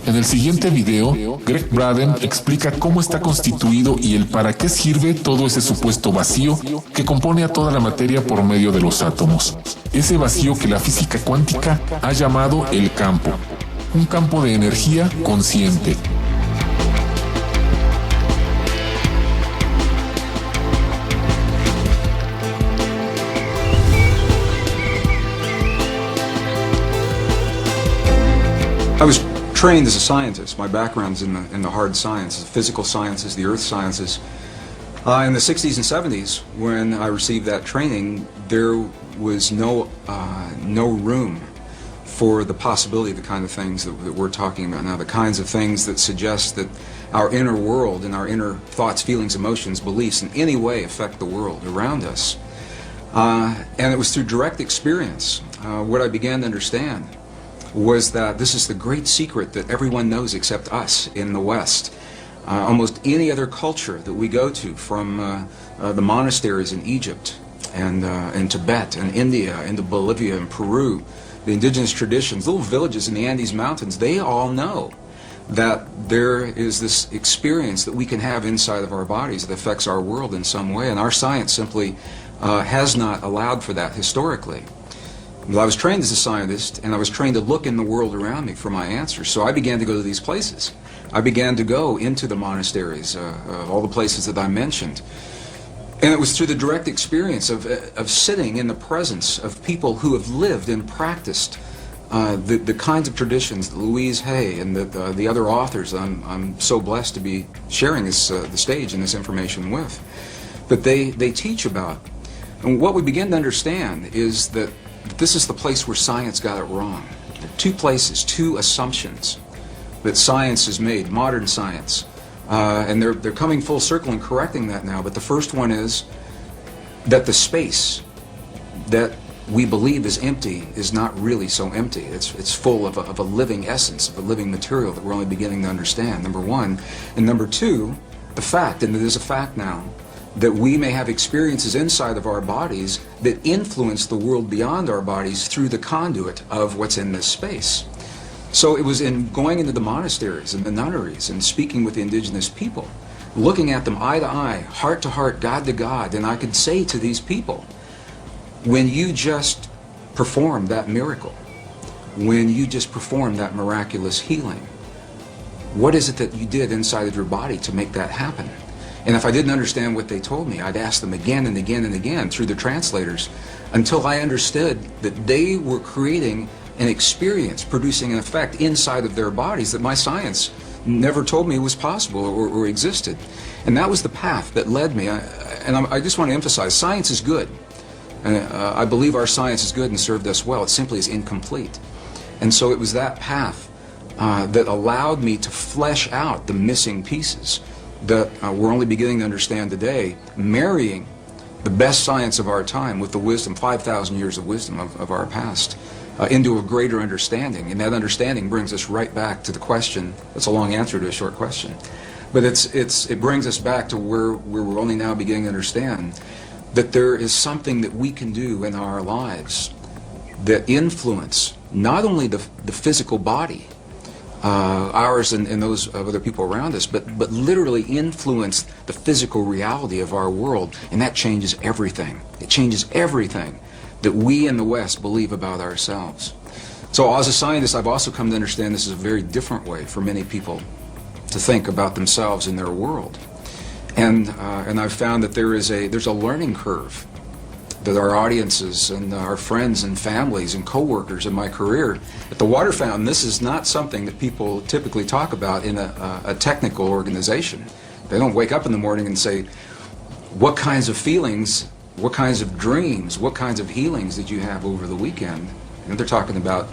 En el siguiente video, Gregg Braden explica cómo está constituido y el para qué sirve todo ese supuesto vacío que compone a toda la materia por medio de los átomos. Ese vacío que la física cuántica ha llamado el campo. Un campo de energía consciente. I was trained as a scientist. My background's in the hard sciences, the physical sciences, the earth sciences. In the 60s and 70s, when I received that training, there was no room for the possibility of the kind of things that we're talking about now, the kinds of things that suggest that our inner world and our inner thoughts, feelings, emotions, beliefs in any way affect the world around us. And it was through direct experience what I began to understand was that this is the great secret that everyone knows except us in the West. Almost any other culture that we go to, from the monasteries in Egypt and in Tibet and India, into Bolivia and Peru, the indigenous traditions, little villages in the Andes Mountains, they all know that there is this experience that we can have inside of our bodies that affects our world in some way, and our science simply has not allowed for that historically. Well, I was trained as a scientist, and I was trained to look in the world around me for my answers. So I began to go to these places. I began to go into the monasteries, all the places that I mentioned. And it was through the direct experience of sitting in the presence of people who have lived and practiced the kinds of traditions that Louise Hay and the other authors I'm so blessed to be sharing the stage and this information with, that they teach about. And what we begin to understand is that this is the place where science got it wrong. There are two places, two assumptions that science has made, modern science. And they're coming full circle and correcting that now. But the first one is that the space that we believe is empty is not really so empty. It's full of a living essence, of a living material that we're only beginning to understand, number one. And number two, the fact, and it is a fact now, that we may have experiences inside of our bodies that influence the world beyond our bodies through the conduit of what's in this space. So it was in going into the monasteries and the nunneries and speaking with the indigenous people, looking at them eye to eye, heart to heart, God to God, and I could say to these people, when you just performed that miracle, when you just performed that miraculous healing, what is it that you did inside of your body to make that happen? And if I didn't understand what they told me, I'd ask them again and again and again through the translators until I understood that they were creating an experience, producing an effect inside of their bodies that my science never told me was possible or existed. And that was the path that led me. I just want to emphasize, science is good. I believe our science is good and served us well. It simply is incomplete. And so it was that path that allowed me to flesh out the missing pieces that we're only beginning to understand today, marrying the best science of our time with the wisdom, 5,000 years of wisdom of our past, into a greater understanding. And that understanding brings us right back to the question. That's a long answer to a short question. But it brings us back to where we're only now beginning to understand that there is something that we can do in our lives that influence not only the physical body, ours and those of other people around us, but literally influence the physical reality of our world, and that changes everything. It changes everything that we in the West believe about ourselves. So as a scientist, I've also come to understand this is a very different way for many people to think about themselves and their world. And I've found that there's a learning curve that our audiences and our friends and families and coworkers in my career at the Water Fountain, this is not something that people typically talk about in a technical organization. They don't wake up in the morning and say, what kinds of feelings, what kinds of dreams, what kinds of healings did you have over the weekend? And they're talking about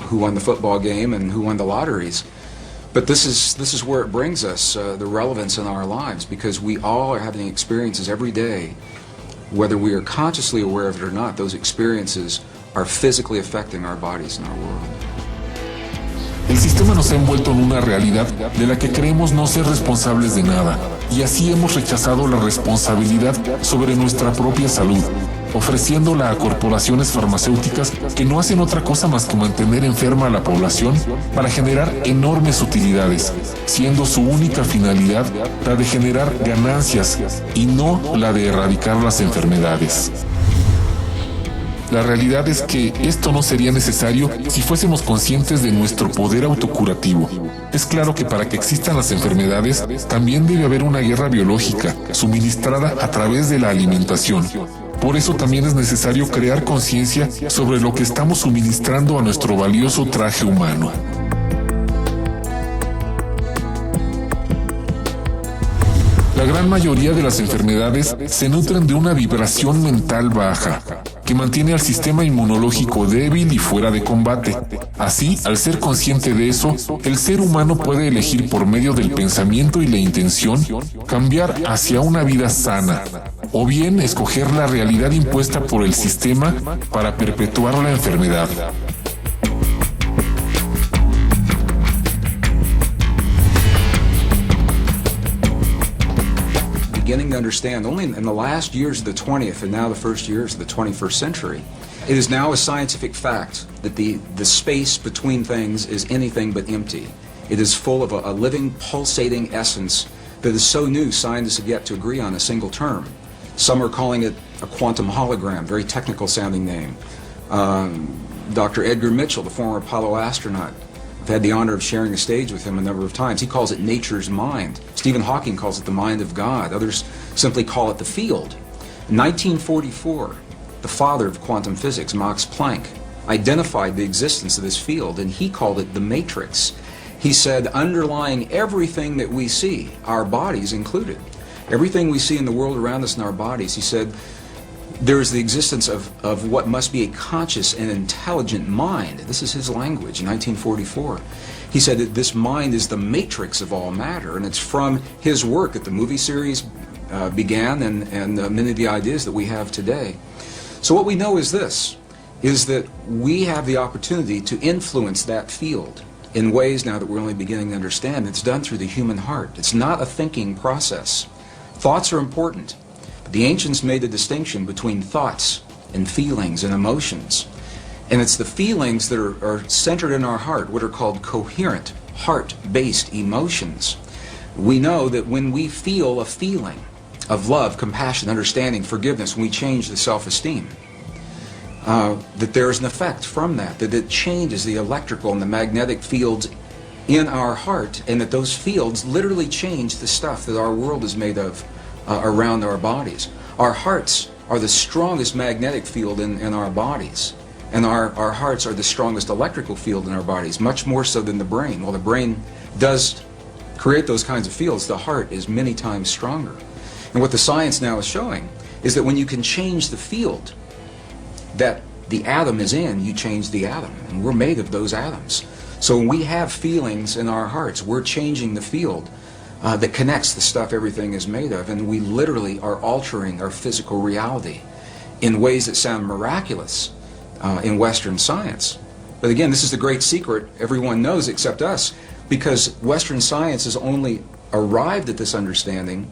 who won the football game and who won the lotteries. But this is where it brings us, the relevance in our lives, because we all are having experiences every day. Whether we are consciously aware of it or not, those experiences are physically affecting our bodies and our world. El sistema nos ha envuelto en una realidad de la que creemos no ser responsables de nada, y así hemos rechazado la responsabilidad sobre nuestra propia salud. ofreciéndola a corporaciones farmacéuticas que no hacen otra cosa más que mantener enferma a la población para generar enormes utilidades, siendo su única finalidad la de generar ganancias y no la de erradicar las enfermedades. La realidad es que esto no sería necesario si fuésemos conscientes de nuestro poder autocurativo. Es claro que para que existan las enfermedades, también debe haber una guerra biológica, suministrada a través de la alimentación. Por eso también es necesario crear conciencia sobre lo que estamos suministrando a nuestro valioso traje humano. La gran mayoría de las enfermedades se nutren de una vibración mental baja, que mantiene al sistema inmunológico débil y fuera de combate. Así, al ser consciente de eso, el ser humano puede elegir por medio del pensamiento y la intención cambiar hacia una vida sana, o bien escoger la realidad impuesta por el sistema para perpetuar la enfermedad. Beginning to understand only in the last years of the 20th and now the first years of the 21st century. It is now a scientific fact that the space between things is anything but empty. It is full of a living, pulsating essence that is so new scientists have yet to agree on a single term. Some are calling it a quantum hologram, very technical sounding name. Dr. Edgar Mitchell, the former Apollo astronaut, I've had the honor of sharing a stage with him a number of times. He calls it nature's mind. Stephen Hawking calls it the mind of God. Others simply call it the field. In 1944, the father of quantum physics, Max Planck, identified the existence of this field, and he called it the matrix. He said, underlying everything that we see, our bodies included, everything we see in the world around us in our bodies, he said, there is the existence of what must be a conscious and intelligent mind. This is his language in 1944. He said that this mind is the matrix of all matter, and it's from his work that the movie series began and many of the ideas that we have today. So what we know is this, is that we have the opportunity to influence that field in ways now that we're only beginning to understand. It's done through the human heart. It's not a thinking process. Thoughts are important. The ancients made a distinction between thoughts and feelings and emotions. And it's the feelings that are centered in our heart, what are called coherent, heart-based emotions. We know that when we feel a feeling of love, compassion, understanding, forgiveness, when we change the self-esteem, that there's an effect from that it changes the electrical and the magnetic fields in our heart, and that those fields literally change the stuff that our world is made of around our bodies. Our hearts are the strongest magnetic field in our bodies, and our hearts are the strongest electrical field in our bodies, much more so than the brain. While the brain does create those kinds of fields, the heart is many times stronger. And what the science now is showing is that when you can change the field that the atom is in, you change the atom, and we're made of those atoms. So when we have feelings in our hearts, we're changing the field that connects the stuff everything is made of, and we literally are altering our physical reality in ways that sound miraculous in Western science. But again, this is the great secret everyone knows except us, because Western science has only arrived at this understanding.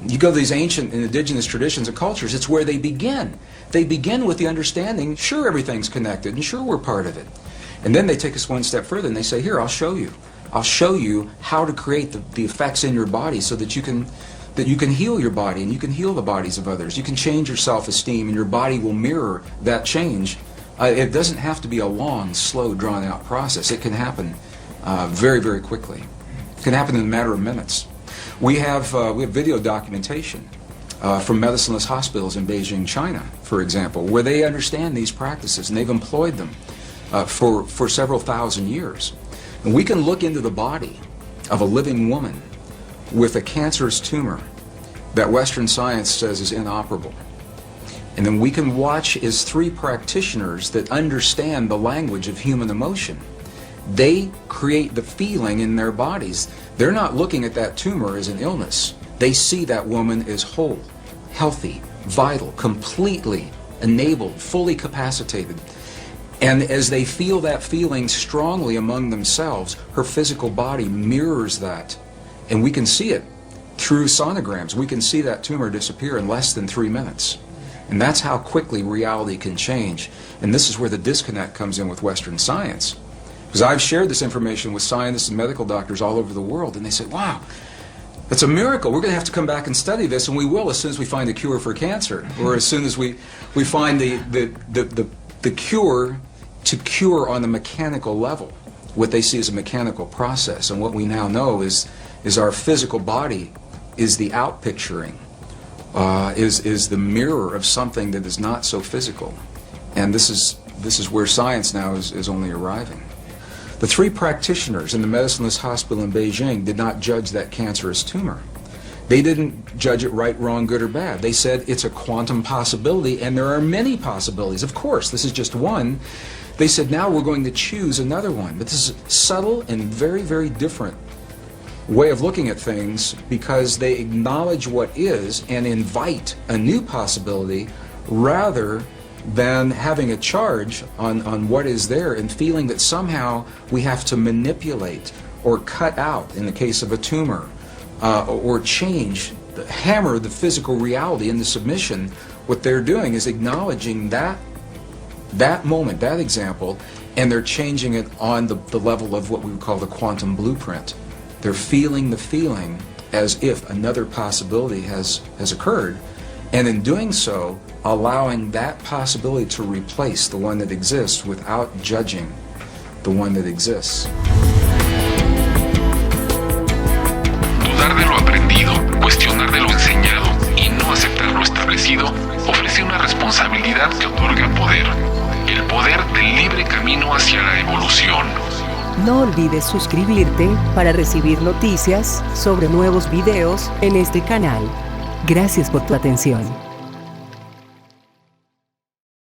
You go to these ancient and indigenous traditions and cultures, it's where they begin. They begin with the understanding, sure, everything's connected, and sure, we're part of it. And then they take us one step further and they say, here, I'll show you. I'll show you how to create the effects in your body so that you can heal your body and you can heal the bodies of others. You can change your self-esteem and your body will mirror that change. It doesn't have to be a long, slow, drawn-out process. It can happen very, very quickly. It can happen in a matter of minutes. We have video documentation from medicineless hospitals in Beijing, China, for example, where they understand these practices and they've employed them for several thousand years. And we can look into the body of a living woman with a cancerous tumor that Western science says is inoperable. And then we can watch as three practitioners that understand the language of human emotion. They create the feeling in their bodies. They're not looking at that tumor as an illness. They see that woman as whole, healthy, vital, completely enabled, fully capacitated. And as they feel that feeling strongly among themselves, her physical body mirrors that. And we can see it through sonograms. We can see that tumor disappear in less than 3 minutes. And that's how quickly reality can change. And this is where the disconnect comes in with Western science. Because I've shared this information with scientists and medical doctors all over the world, and they say, wow, that's a miracle. We're going to have to come back and study this, and we will as soon as we find a cure for cancer, or as soon as we find the cure to cure on the mechanical level, what they see as a mechanical process. And what we now know is our physical body is the outpicturing, is the mirror of something that is not so physical. And this is where science now is only arriving. The 3 practitioners in the medicineless hospital in Beijing did not judge that cancerous tumor. They didn't judge it right, wrong, good, or bad. They said it's a quantum possibility, and there are many possibilities. Of course, this is just one. They said, now we're going to choose another one. But this is subtle and very, very different way of looking at things, because they acknowledge what is and invite a new possibility rather than having a charge on what is there and feeling that somehow we have to manipulate or cut out, in the case of a tumor, or change, hammer the physical reality into submission. What they're doing is acknowledging that moment, that example, and they're changing it on the level of what we would call the quantum blueprint. They're feeling the feeling as if another possibility has occurred, and in doing so, allowing that possibility to replace the one that exists without judging the one that exists. Dudar de lo aprendido, cuestionar de lo enseñado y no aceptar lo establecido ofrece una responsabilidad que otorga poder. El poder del libre camino hacia la evolución. No olvides suscribirte para recibir noticias sobre nuevos videos en este canal. Gracias por tu atención.